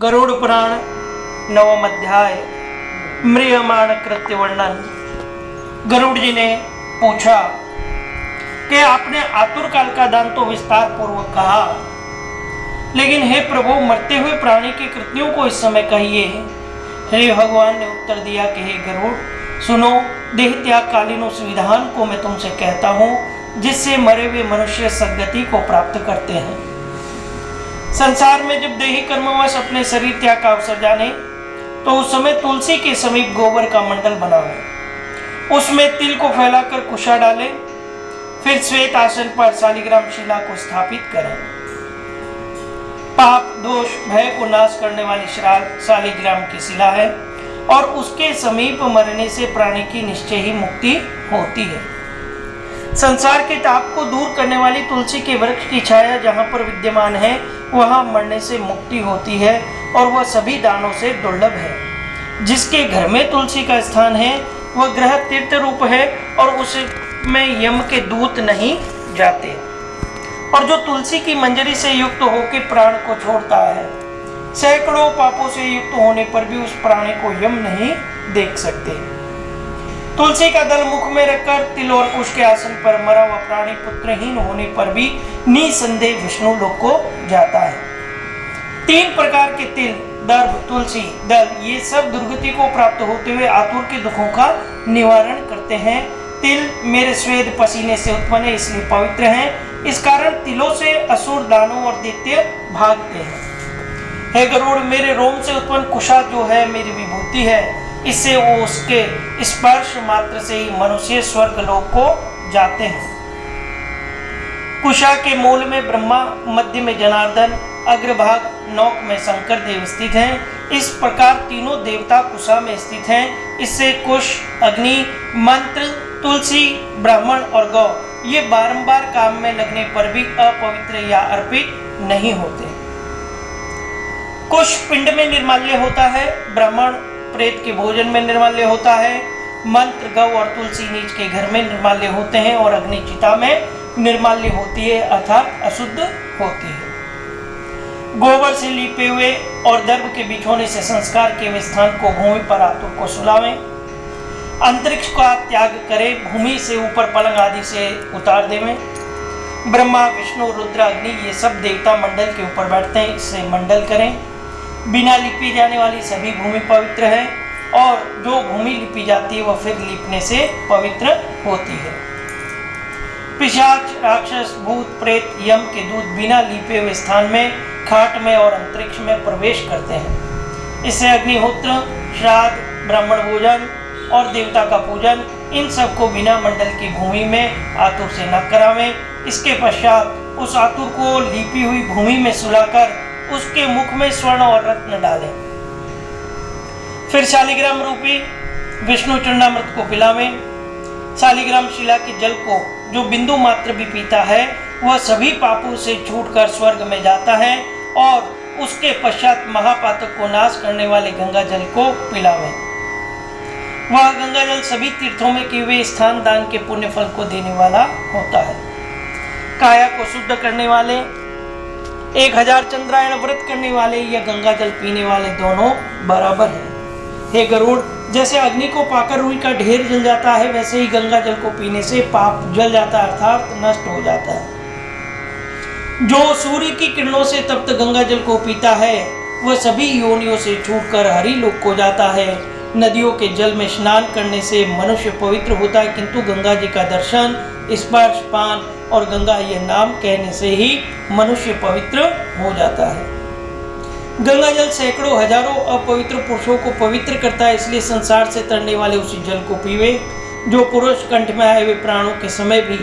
गरुड़ पुराण नवम अध्याय म्रियमाण कृत्य वर्णन। गरुड़ जी ने पूछा कि आपने आतुर काल का दान तो विस्तार पूर्वक कहा, लेकिन हे प्रभु मरते हुए प्राणी के कृत्यों को इस समय कहिए। श्री भगवान ने उत्तर दिया कि हे गरुड़ सुनो, देह त्याग कालीन उस विधान को मैं तुमसे कहता हूँ जिससे मरे हुए मनुष्य सद्गति को प्राप्त करते हैं। संसार में जब देही कर्मवश अपने शरीर त्याग का अवसर जाने तो उस समय तुलसी के समीप गोबर का मंडल बनावे, उसमें तिल को फैलाकर कुशा डालें, फिर श्वेत आसन पर शालिग्राम शिला को स्थापित करें। पाप दोष भय को नाश करने वाली शालिग्राम की शिला है और उसके समीप मरने से प्राणी की निश्चय ही मुक्ति होती है। संसार के ताप को दूर करने वाली तुलसी के वृक्ष की छाया जहाँ पर विद्यमान है वहाँ मरने से मुक्ति होती है और वह सभी दानों से दुर्लभ है। जिसके घर में तुलसी का स्थान है वह ग्रह तीर्थ रूप है और उसमें यम के दूत नहीं जाते। और जो तुलसी की मंजरी से युक्त होकर प्राण को छोड़ता है, सैकड़ों पापों से युक्त होने पर भी उस प्राणी को यम नहीं देख सकते। तुलसी का दल मुख में रखकर तिल और कुश के आसन पर मरा हुआ प्राणी पुत्रहीन होने पर भी निसंदेह विष्णु लोक को जाता है। 3 प्रकार के तिल, दर्भ, तुलसी दल ये सब दुर्गति को प्राप्त होते हुए आतुर के दुखों का निवारण करते हैं। तिल मेरे स्वेद पसीने से उत्पन्न है इसलिए पवित्र हैं। इस कारण तिलों से असुर दानव और दैत्य भागते हैं। हे गरुड़ मेरे रोम से उत्पन्न कुशा जो है मेरी विभूति है, इससे वो उसके स्पर्श मात्र से ही मनुष्य स्वर्ग लोक को जाते हैं। कुशा के मूल में ब्रह्मा, मध्य में जनार्दन, अग्रभाग नौक में शंकर देव स्थित हैं। इस प्रकार तीनों देवता कुशा में स्थित हैं। इससे कुश, अग्नि, मंत्र, तुलसी, ब्राह्मण और गौ ये बारंबार काम में लगने पर भी अपवित्र या अर्पित नहीं होते। कुश पिंड में निर्माल्य होता है, ब्राह्मण प्रेत के भोजन में निर्माल्य होता है, मंत्र, गौ और तुलसी नीच के घर में निर्माल्य होते हैं और अग्नि चिता में निर्माल्य होती है अर्थात अशुद्ध होती है। गोबर से लीपे हुए और दर्भ के बिछोने से संस्कार के हुए स्थान को भूमि पर आतुर को सुलावें। अंतरिक्ष का त्याग करें, भूमि से ऊपर पलंग आदि से उतार देवें। ब्रह्मा, विष्णु, रुद्र, अग्नि ये सब देवता मंडल के ऊपर बैठते हैं, इससे मंडल करें। बिना लिपी जाने वाली सभी भूमि पवित्र है और जो भूमि लिपी जाती है वह फिर लिपने से पवित्र होती है। पिशाच, राक्षस, भूत, प्रेत, यम के दूत बिना लिपे हुए स्थान में, खाट में और अंतरिक्ष में प्रवेश करते हैं। इससे अग्निहोत्र, श्राद्ध, ब्राह्मण भोजन और देवता का पूजन इन सब को बिना मंडल की भूमि में आतुर से न करावें। इसके पश्चात उस आतुर को लिपी हुई भूमि में सुलाकर उसके मुख में स्वर्ण और रत्न डालें। फिर शालिग्राम रूपी विष्णु चंडामृत को पिलावें। शालिग्राम शिला के जल को जो बिंदु मात्र भी पीता है वह सभी पापों से छूटकर स्वर्ग में जाता है और उसके पश्चात महापातक को नाश करने वाले गंगा जल को पिलावें। वह गंगा जल सभी तीर्थों में किए हुए स्थान दान के पुण्य फल को देने वाला होता है। काया को शुद्ध करने वाले, 1000 चंद्रायण व्रत करने वाले या गंगा जल पीने वाले दोनों बराबर हैं। हे गरुड़ जैसे अग्नि को पाकर रुई का ढेर जल जाता है वैसे ही गंगा जल को पीने से पाप जल जाता है अर्थात नष्ट हो जाता है। जो सूर्य की किरणों से तप्त गंगा जल को पीता है वह सभी योनियों से छूटकर हरि लोक को जाता है। नदियों के जल में स्नान करने से मनुष्य पवित्र होता है, किंतु गंगा जी का दर्शन, स्पर्श, पान और गंगा ये नाम कहने से ही मनुष्य पवित्र हो जाता है। गंगा जल सैकड़ों हजारों अपवित्र पुरुषों को पवित्र करता है, इसलिए संसार से तरने वाले उसी जल को पीवे। जो पुरुष कंठ में आए हुए प्राणों के समय भी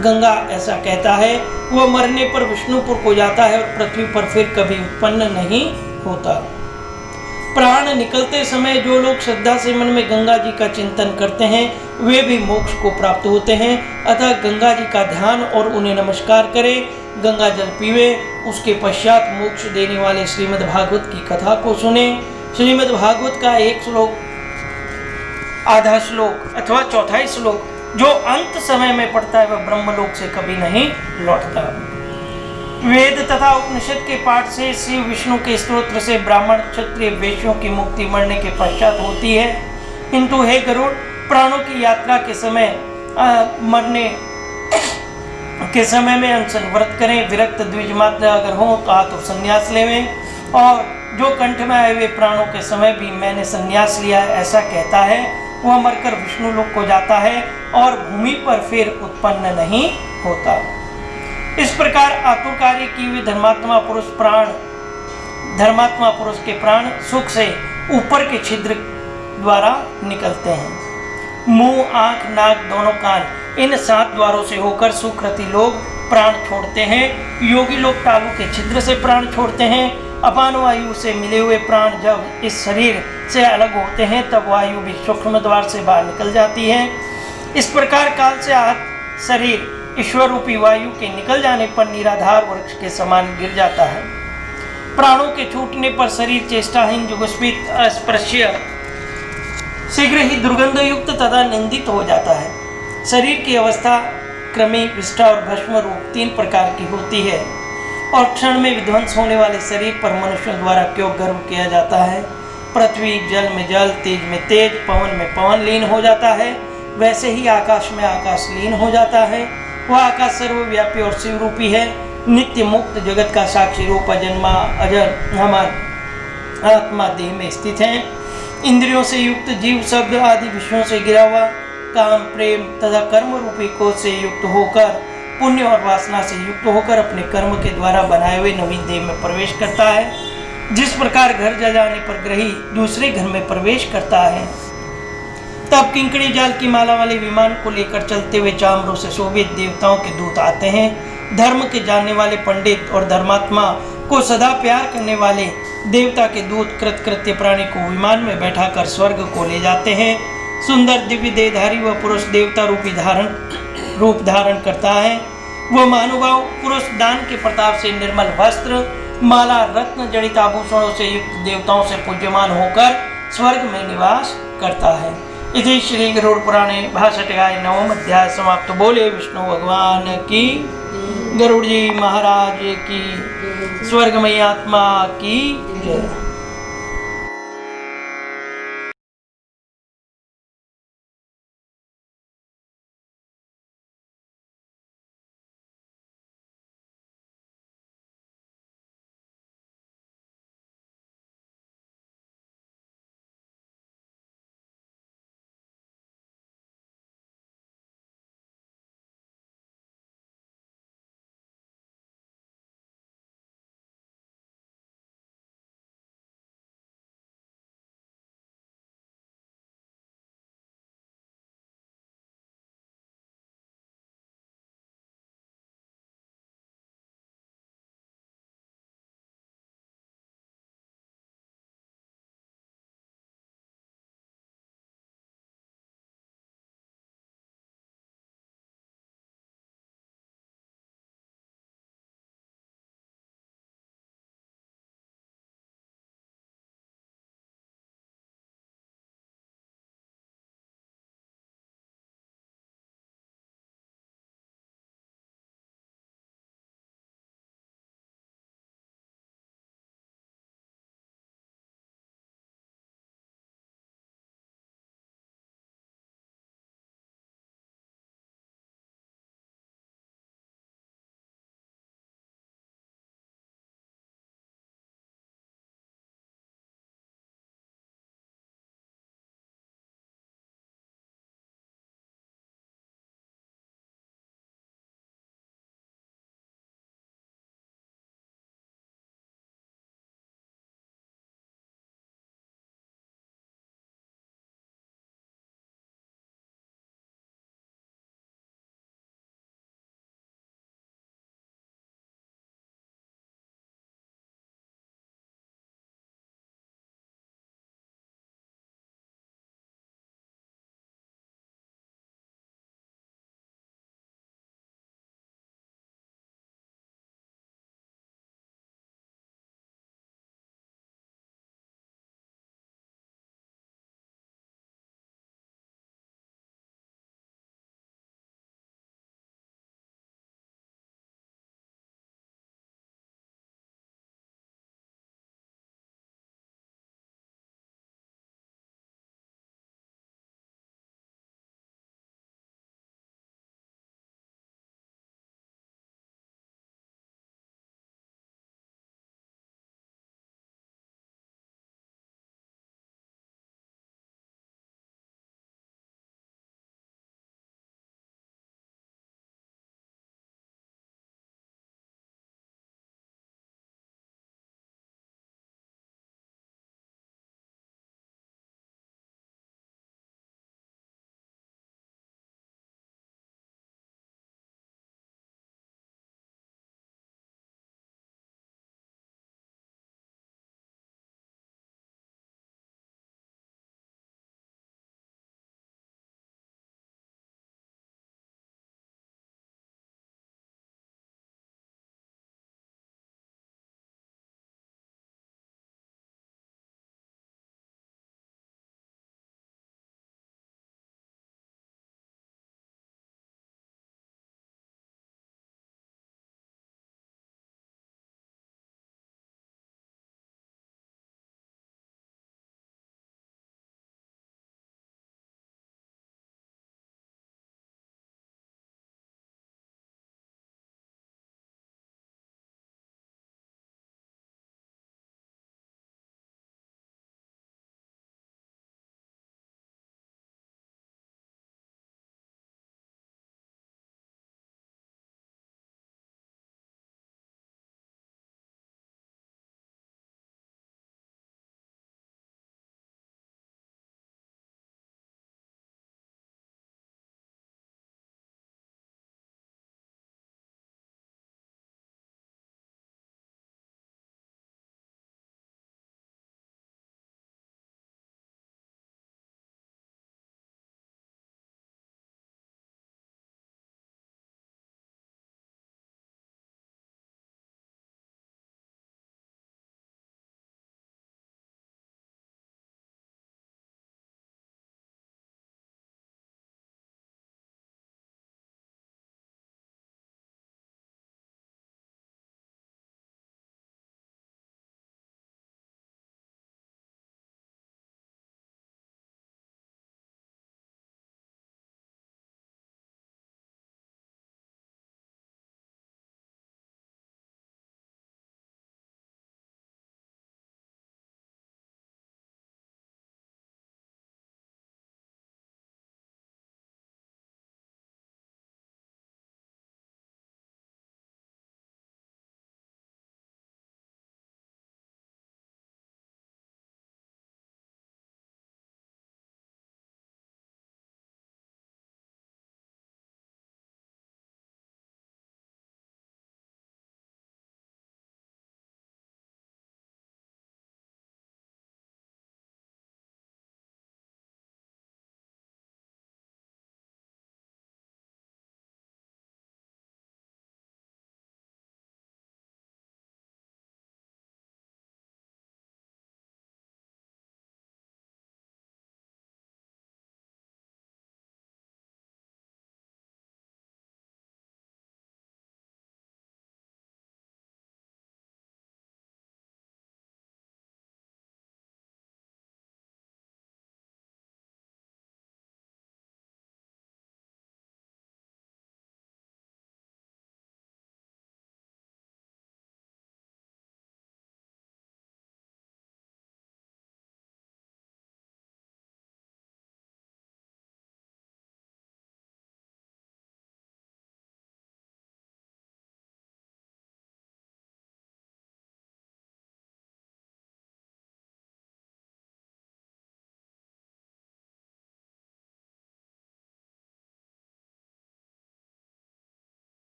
गंगा ऐसा कहता है वह मरने पर विष्णुपुर को जाता है और पृथ्वी पर फिर कभी उत्पन्न नहीं होता। प्राण निकलते समय जो लोग श्रद्धा से मन में गंगा जी का चिंतन करते हैं वे भी मोक्ष को प्राप्त होते हैं। अतः गंगा जी का ध्यान और उन्हें नमस्कार करें, गंगा जल पीवे। उसके पश्चात मोक्ष देने वाले श्रीमद् भागवत की कथा को सुने। श्रीमद् भागवत का एक श्लोक, आधा श्लोक अथवा चौथाई श्लोक जो अंत समय में पढ़ता है वह ब्रह्मलोक से कभी नहीं लौटता। वेद तथा उपनिषद के पाठ से, शिव विष्णु के स्तोत्र से ब्राह्मण क्षत्रिय वैश्यों की मुक्ति मरने के पश्चात होती है। किंतु हे गरुड़, प्राणों की यात्रा के समय मरने के समय में अनशन व्रत करें। विरक्त द्विज मात्र अगर हो तो आतुर संन्यास लेवें। और जो कंठ में आए हुए प्राणों के समय भी मैंने संन्यास लिया है ऐसा कहता है, वह मरकर विष्णु लोक को जाता है और भूमि पर फिर उत्पन्न नहीं होता। इस प्रकार आतुर कार्य की हुई धर्मात्मा पुरुष के प्राण सुख से ऊपर के छिद्र द्वारा निकलते हैं। मुंह, आंख, नाक, दोनों कान, इन 7 द्वारों से होकर सुकृति लोग प्राण छोड़ते हैं। योगी लोग तालु के छिद्र से प्राण छोड़ते हैं। अपान वायु से मिले हुए प्राण जब इस शरीर से अलग होते हैं तब वायु भी सूक्ष्म द्वार से बाहर निकल जाती है। इस प्रकार काल से आहत शरीर ईश्वर रूपी वायु के निकल जाने पर निराधार वृक्ष के समान गिर जाता है। प्राणों के छूटने पर शरीर चेष्टाहीन, जुगुप्सित, अस्पृश्य, शीघ्र ही दुर्गंध युक्त तथा निंदित हो जाता है। शरीर की अवस्था क्रमी, विष्ठा और भस्म रूप 3 प्रकार की होती है और क्षण में विध्वंस होने वाले शरीर पर मनुष्यों द्वारा क्यों गर्व किया जाता है। पृथ्वी जल में जल, तेज में तेज, पवन में पवन लीन हो जाता है, वैसे ही आकाश में आकाश लीन हो जाता है। वह आकाश सर्वव्यापी और शिव रूपी है, नित्य मुक्त, जगत का साक्षी रूप, अजन्मा, अजर, हमार आत्मा देह में स्थित है। इंद्रियों से युक्त जीव शब्द आदि विषयों से गिरा हुआ काम, प्रेम तथा कर्म रूपी कोष से युक्त होकर, पुण्य और वासना से युक्त होकर अपने कर्म के द्वारा बनाए हुए नवीन देह में प्रवेश करता है। जिस प्रकार घर जल जाने पर ग्रही दूसरे घर में प्रवेश करता है, तब किंकड़ी जाल की माला वाले विमान को लेकर चलते हुए चामरों से शोभित देवताओं के दूत आते हैं। धर्म के जानने वाले पंडित और धर्मात्मा को सदा प्यार करने वाले देवता के दूत कृतकृत्य प्राणी को विमान में बैठाकर स्वर्ग को ले जाते हैं। सुंदर दिव्य देहधारी वह पुरुष देवता रूप धारण करता है। वह महानुभाव पुरुष दान के प्रताप से निर्मल वस्त्र, माला, रत्न जड़ित आभूषणों से युक्त देवताओं से पूज्यमान होकर स्वर्ग में निवास करता है। इति श्री गरुड़ पुराणे भाषटिकाय 9वां अध्याय समाप्त। बोले विष्णु भगवान की, गरुड़ जी महाराज की, स्वर्गमयी आत्मा की जय।